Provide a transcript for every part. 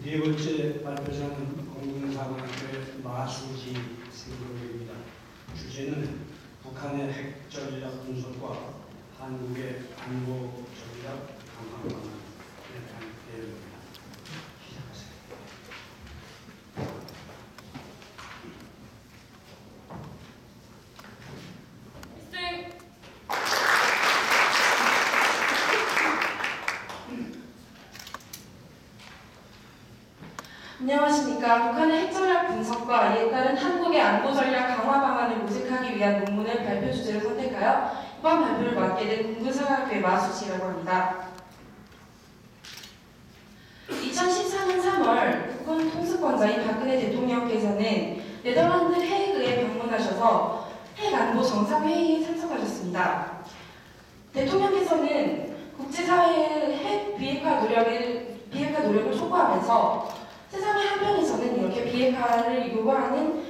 네 번째 발표자는 공군사관학교의 마수지 생도입니다. 주제는 북한의 핵 전략 분석과 한국의 안보 전략 강화 방안에 대한 내용입니다. 시작하세요. 안녕하십니까. 북한의 핵전략 분석과 이에 따른 한국의 안보전략 강화 방안을 모색하기 위한 논문을 발표 주제로 선택하여 이번 발표를 맡게 된 공군사관학교의 마수지라고 합니다. 2014년 3월 북한 통수권자인 박근혜 대통령께서는 네덜란드 헤이그에 방문하셔서 핵안보 정상회의에 참석하셨습니다. 대통령께서는 국제사회의 핵 비핵화 노력을 촉구하면서 세상의 한편에서는 이렇게 비핵화를 요구하는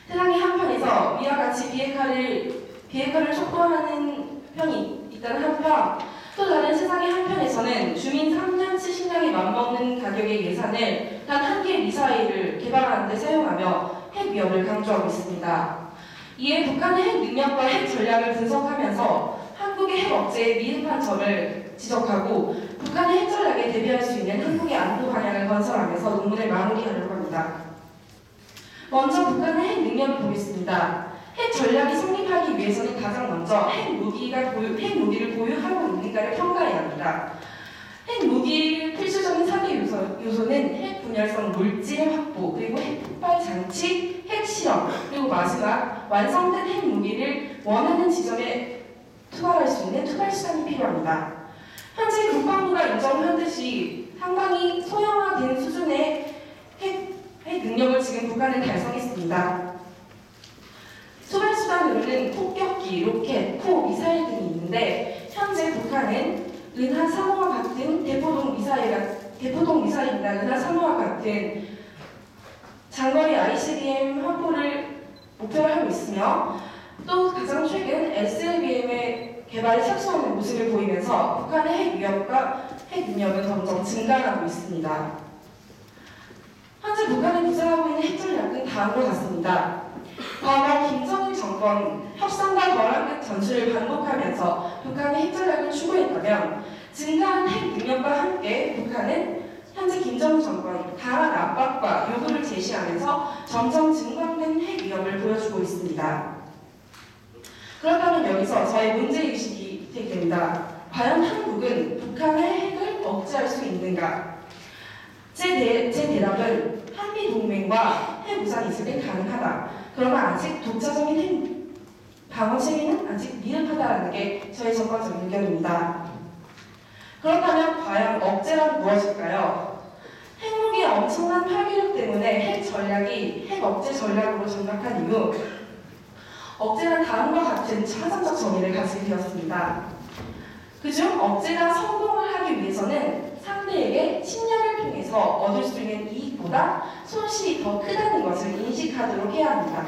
세상의 한편에서 이와 같이 비핵화를 촉구하는 편이 있다는 한편, 또 다른 세상의 한편에서는 주민 3년치 식량에 맞먹는 가격의 예산을 단 한 개의 미사일을 개발하는 데 사용하며 핵 위협을 강조하고 있습니다. 이에 북한의 핵 능력과 핵 전략을 분석하면서 한국의 핵 억제에 미흡한 점을 지적하고 북한의 핵 전략에 대비할 수 있는 한국의 안보 방향을 건설하면서 논문을 마무리하려고 합니다. 먼저 북한의 핵 능력을 보겠습니다. 핵 전략이 성립하기 위해서는 가장 먼저 핵 무기를 보유하고 있는가를 평가해야 합니다. 핵 무기의 필수적인 3개 요소는 핵 분열성 물질 확보, 그리고 핵 폭발 장치, 핵 실험, 그리고 마지막 완성된 핵 무기를 원하는 지점에 투발할 수 있는 투발 수단이 필요합니다. 현재 국방부가 인정하듯이 상당히 소형화된 수준의 핵 능력을 지금 북한은 달성했습니다. 투발 수단으로는 폭격기, 로켓, 포, 미사일 등이 있는데 현재 북한은 은하 3호와 같은 대포동 미사일이나 은하 3호와 같은 장거리 ICBM 확보를 목표로 하고 있으며 또 가장 최근 SLBM의 개발에 착수하는 모습을 보이면서 북한의 핵 위협과 핵 능력은 점점 증가하고 있습니다. 현재 북한이 구사하고 있는 핵 전략은 다음과 같습니다. 과거 김정일 정권 협상과 벼랑 끝 전술을 반복하면서 북한의 핵 전략을 추구했다면 증가한 핵 능력과 함께 북한은 현재 김정일 정권 강한 압박과 요구를 제시하면서 점점 증강된 핵 위협을 보여주고 있습니다. 그렇다면 여기서 저의 문제의식이 제기됩니다. 과연 한국은 북한의 핵을 억제할 수 있는가? 제 대답은 한미동맹과 핵무장이 있을 때 가능하다. 그러나 아직 독자적인 핵 방어 체계는 아직 미흡하다는 게 저의 전반적인 의견입니다. 그렇다면 과연 억제란 무엇일까요? 핵무기의 엄청난 파괴력 때문에 핵 억제 전략으로 전락한 이후 억제는 다음과 같은 차선적 정의를 가지게 되었습니다. 그중 억제가 성공을 하기 위해서는 상대에게 침략을 통해서 얻을 수 있는 이익보다 손실이 더 크다는 것을 인식하도록 해야 합니다.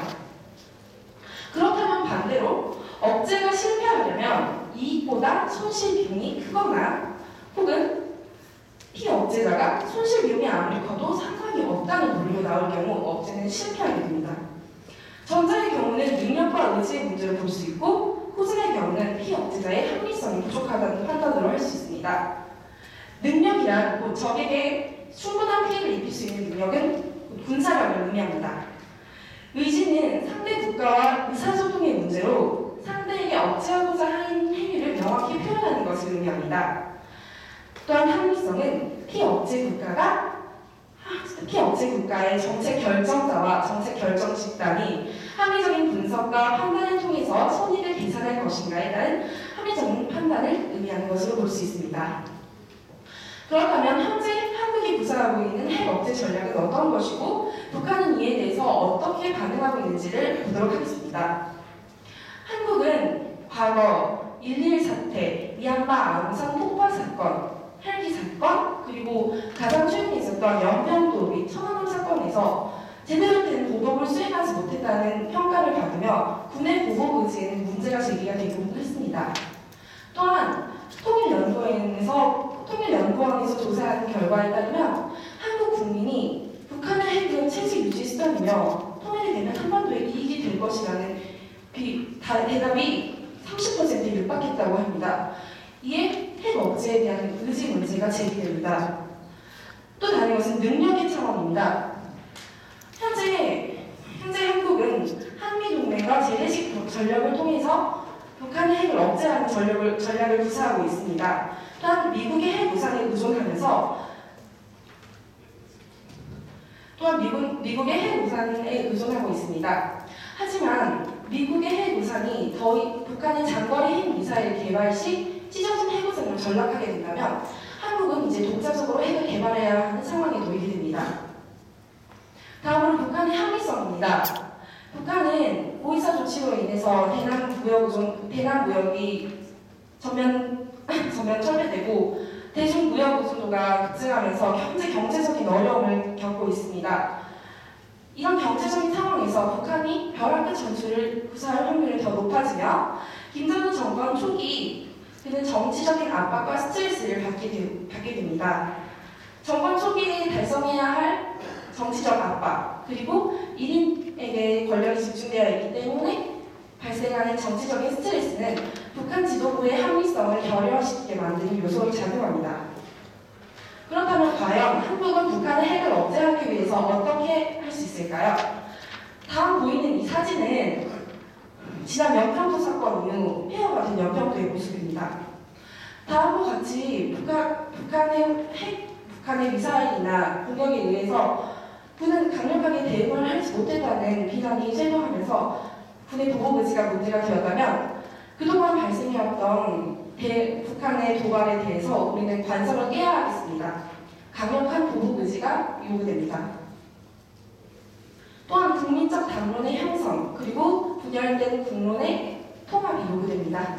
그렇다면 반대로 억제가 실패하려면 이익보다 손실 비용이 크거나 혹은 피억제자가 손실 비용이 아무리 커도 상관이 없다는 논리로 나올 경우 억제는 실패하게 됩니다. 전자의 경우는 능력과 의지의 문제를 볼 수 있고 후자의 경우는 피억제자의 합리성이 부족하다는 판단으로 할 수 있습니다. 능력이란 곧 적에게 충분한 피해를 입힐 수 있는 능력은 군사력을 의미합니다. 의지는 상대 국가와 의사소통의 문제로 상대에게 억제하고자 하는 행위를 명확히 표현하는 것을 의미합니다. 또한 합리성은 피억제 국가의 정책 결정자와 정책 결정 집단이 합리적인 분석과 판단을 통해서 손익을 계산할 것인가에 따른 합리적인 판단을 의미하는 것으로 볼 수 있습니다. 그렇다면 현재 한국이 구사하고 있는 핵 억제 전략은 어떤 것이고 북한은 이에 대해서 어떻게 반응하고 있는지를 보도록 하겠습니다. 한국은 과거 1.1 사태, 미얀마 아웅산 폭파 사건, 헬기 사건, 그리고 가장 최근에 있었던 연평도 및 천안함 사건에서 제대로 된 보복을 수행하지 못했다는 평가를 받으며 군의 보복 의지에는 문제가 제기가 되고 했습니다. 또한 통일연구원에서 통일연구원에서 조사한 결과에 따르면 한국 국민이 북한의 핵은 체제 유지 수단이며 통일이 되면 한반도에 이익이 될 것이라는 대답이 30%에 육박했다고 합니다. 이에 핵 억제에 대한 의지 문제가 제기됩니다. 또 다른 것은 능력의 차원입니다. 현재 한국은 한미동맹과 재래식 전력을 통해서 북한의 핵을 억제하는 전략을 구사하고 있습니다. 또한 미국의 핵 우산에 의존하면서 미국의 핵 우산에 의존하고 있습니다. 하지만 미국의 핵 우산이 북한의 장거리 핵 미사일 개발 시 찢어진 핵 우산을 전락하게 된다면 한국은 이제 독자적으로 핵을 개발해야 하는 상황에 놓이게 됩니다. 다음으로 북한의 합리성입니다. 북한은 고의사 조치로 인해서 대남 무역이 전면 철폐되고 대중 무역 의존도가 급증하면서 경제적인 어려움을 겪고 있습니다. 이런 경제적인 상황에서 북한이 벼랑 끝 전술을 구사할 확률이 더 높아지며 김정은 정권 초기 그는 정치적인 압박과 스트레스를 받게 됩니다. 정권 초기에 달성해야 할 정치적 압박 그리고 1인에게 권력이 집중되어 있기 때문에 발생하는 정치적인 스트레스는 북한 지도부의 합리성을 결여시키게 만드는 요소로 작용합니다. 그렇다면 과연 한국은 북한의 핵을 억제하기 위해서 어떻게 할 수 있을까요? 다음 보이는 이 사진은 지난 연평도 사건 이후 폐허가 된 연평도의 모습입니다. 다음과 같이 북한의 미사일이나 공격에 의해서 군은 강력하게 대응을 하지 못했다는 비난이 쇄도하면서 군의 보복 의지가 문제가 되었다면 그동안 발생해왔던 북한의 도발에 대해서 우리는 관성을 깨야 하겠습니다. 강력한 보복 의지가 요구됩니다. 또한 국민적 담론의 형성 그리고 분열된 국론의 통합이 요구됩니다.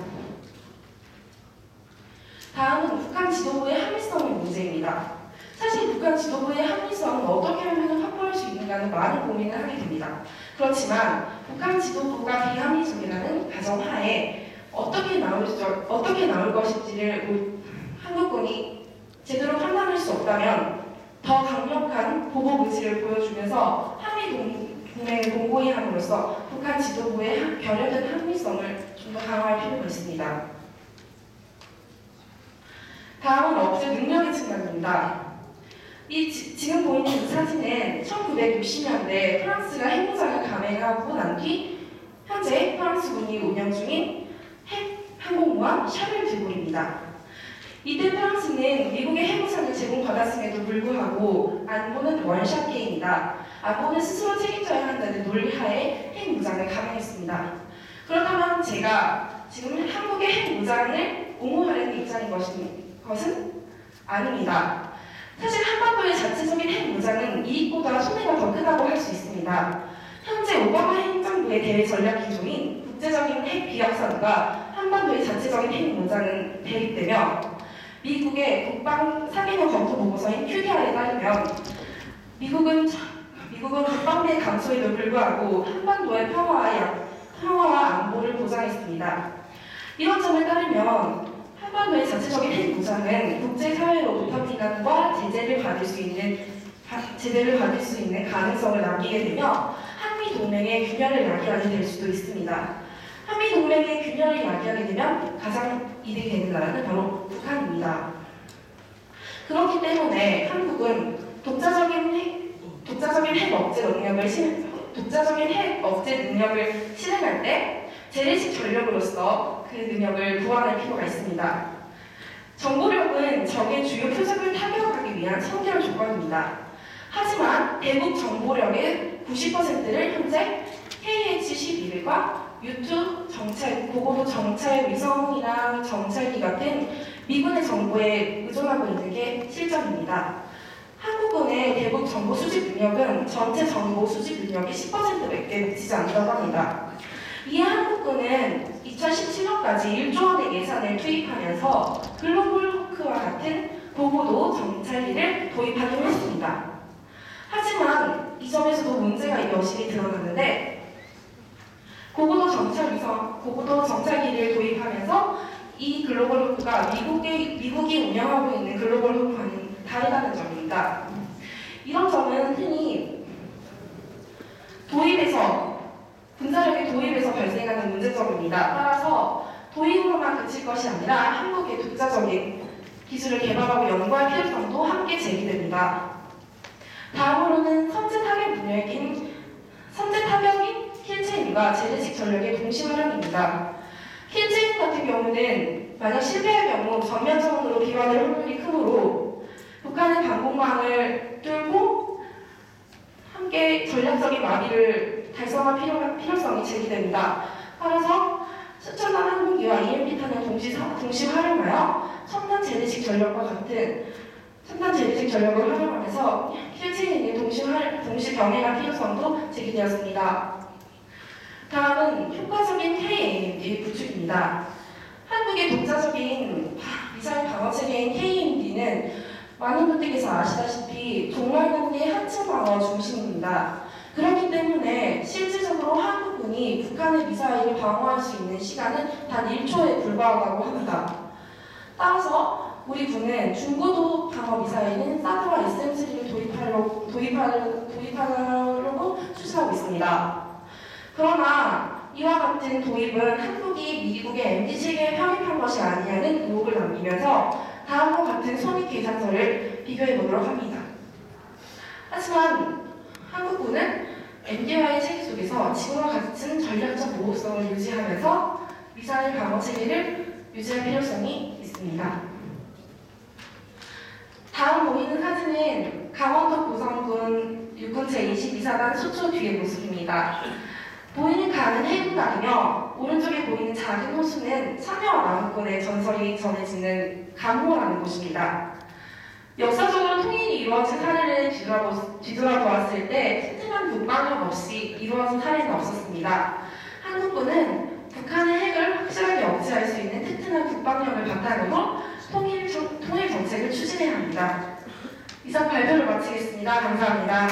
다음은 북한 지도부의 합리성의 문제입니다. 사실 북한 지도부의 합리성은 어떻게 하면 확보할 수 있는가는 많은 고민을 하게 됩니다. 그렇지만 북한 지도부가 비합리적이라는 가정하에 어떻게 나올 것인지를 한국군이 제대로 판단할 수 없다면 더 강력한 보복 의지를 보여주면서 한미동맹을 공고히 함으로써 북한 지도부의 결여된 합리성을 좀 더 강화할 필요가 있습니다. 다음은 억제 능력의 측면입니다. 지금 보이는 이 사진은 1960년대 프랑스가 핵무장을 감행하고 난 뒤 현재 프랑스군이 운영 중인 핵 항공모함 샤를 드골입니다. 이때 프랑스는 미국의 핵무장을 제공받았음에도 불구하고 안보는 원샷 게임이다. 안보는 스스로 책임져야 한다는 논리하에 핵무장을 감행했습니다. 그렇다면 제가 지금 한국의 핵무장을 옹호하려는 입장인 것은 아닙니다. 사실 한반도의 자체적인 핵무장은 이익보다 손해가 더 크다고 할 수 있습니다. 현재 오바마 행정부의 대외 전략 기조인 국제적인 핵 비확산과 한반도의 자체적인 핵무장은 대립되며 미국의 국방 3개년 검토 보고서인 QDR에 따르면 미국은 국방비의 감소에도 불구하고 한반도의 평화와 안보를 보장했습니다. 이런 점에 따르면 한반도의 자체적인 핵무장은 국제사회로부터 비난과 제재를 받을 수 있는 가능성을 남기게 되며 한미동맹의 균열을 야기하게 될 수도 있습니다. 한미동맹의 균열을 야기하게 되면 가장 이득이 되는 나라는 바로 북한입니다. 그렇기 때문에 한국은 독자적인 핵 억제 능력을 실행할 때 재래식 전력으로서 그 능력을 보완할 필요가 있습니다. 정보력은 적의 주요 표적을 타격하기 위한 선결 조건입니다. 하지만 대북 정보력의 90%를 현재 KH-11과 U2 고고도 정찰 위성이나 정찰기 같은 미군의 정보에 의존하고 있는 게 실정입니다. 한국군의 대북 정보 수집 능력은 전체 정보 수집 능력의 10%밖에 미치지 않는다고 합니다. 이에 한국군은 2017년까지 1조 원의 예산을 투입하면서 글로벌 호크와 같은 고고도 정찰기를 도입하기로 했습니다. 하지만 이 점에서도 문제가 여실히 드러났는데 고고도 정찰기를 도입하면서 이 글로벌 허브가 미국이 운영하고 있는 글로벌 허브와는 다르다는 점입니다. 이런 점은 흔히 군사력의 도입에서 발생하는 문제점입니다. 따라서 도입으로만 그칠 것이 아니라 한국의 독자적인 기술을 개발하고 연구할 필요성도 함께 제기됩니다. 다음으로는 선제 타격인 킬체인과 재래식 전력의 동시 활용입니다. 킬체인 같은 경우는 만약 실패할 경우 전면전으로 비화될 확률이 크므로 북한의 방공망을 뚫고 함께 전략적인 마비를 달성할 필요성이 제기됩니다. 따라서 수천만 항공기와 EMP탄을 동시 활용하여 첨단 재래식 전력을 활용하면서 킬체인의 동시 병행할 필요성도 제기되었습니다. 다음은 효과적인 KAMD 구축입니다. 한국의 독자적인 미사일 방어 체계인 KAMD는 많은 분들께서 아시다시피 동말단계 하층 방어 중심입니다. 그렇기 때문에 실질적으로 한국군이 북한의 미사일을 방어할 수 있는 시간은 단 1초에 불과하다고 합니다. 따라서 우리 군은 중고도 방어 미사일인 사드와 SM3를 도입하려고 추진하고 있습니다. 그러나 이와 같은 도입은 한국이 미국의 MD 체계에 편입한 것이 아니냐는 의혹을 남기면서 다음과 같은 손익 계산서를 비교해 보도록 합니다. 하지만 한국군은 MD와의 체계 속에서 지금과 같은 전략적 모호성을 유지하면서 미사일 방어 체계를 유지할 필요성이 있습니다. 다음 보이는 사진은 강원도 고성군 육군 제22사단 소초 뒤의 모습입니다. 보이는 강은 해군강이며 오른쪽에 보이는 작은 호수는 참여와 남군의 전설이 전해지는 강호라는 곳입니다. 역사적으로 통일이 이루어진 사례를 뒤돌아보았을 때 튼튼한 북방력 없이 이루어진 사례는 없었습니다. 한국군은 북한의 핵을 확실하게 억제할 수 있는 튼튼한 북방력을 바탕으로 통일 정책을 추진해야 합니다. 이상 발표를 마치겠습니다. 감사합니다.